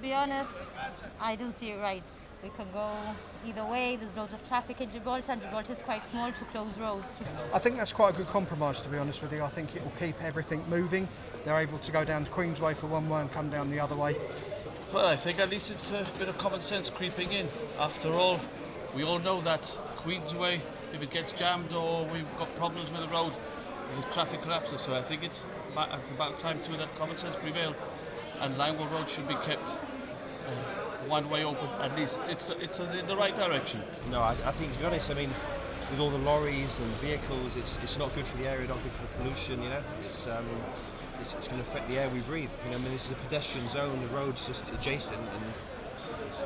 be honest, I don't see it right. We can go either way. There's loads of traffic in Gibraltar, and Gibraltar is quite small to close roads. I think that's quite a good compromise, to be honest with you. I think it will keep everything moving. They're able to go down to Queensway for one way and come down the other way. Well, I think at least it's a bit of common sense creeping in. After all, we all know that Queensway, if it gets jammed or we've got problems with the road, the traffic collapses. So I think it's about time too that common sense prevail, and Langwell Road should be kept one way open at least. It's in the right direction. No, I think, to be honest, I mean, with all the lorries and vehicles, it's not good for the area, not good for the pollution. You know, it's going to affect the air we breathe. You know, I mean, this is a pedestrian zone. The road's just adjacent, and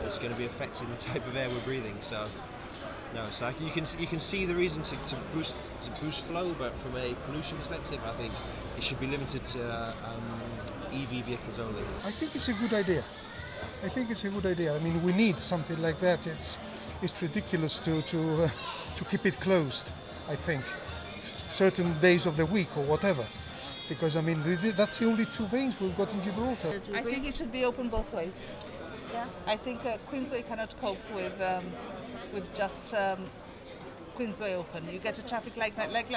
it's going to be affecting the type of air we're breathing. So. No, so you can see the reason to boost flow, but from a pollution perspective, I think it should be limited to EV vehicles only. I think it's a good idea. I mean, we need something like that. It's ridiculous to keep it closed. I think certain days of the week or whatever, because I mean that's the only two veins we've got in Gibraltar. I think it should be open both ways. Yeah. I think Queensway cannot cope with just Queensway open. You get a traffic like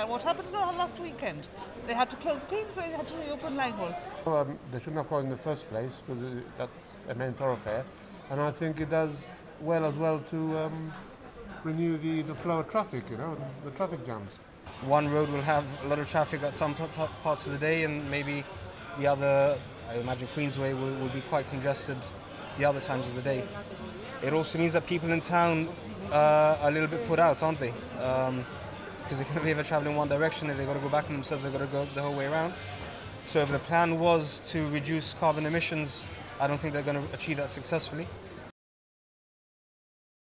what happened last weekend. They had to close Queensway, they had to reopen Langwell. They shouldn't have closed in the first place because that's a main thoroughfare, and I think it does well as well to renew the flow of traffic, you know, the traffic jams. One road will have a lot of traffic at some parts of the day, and maybe the other, I imagine Queensway will be quite congested the other times of the day. It also means that people in town are a little bit put out, aren't they? Because they can only ever travel in one direction. If they've got to go back on themselves, they've got to go the whole way around. So if the plan was to reduce carbon emissions, I don't think they're going to achieve that successfully.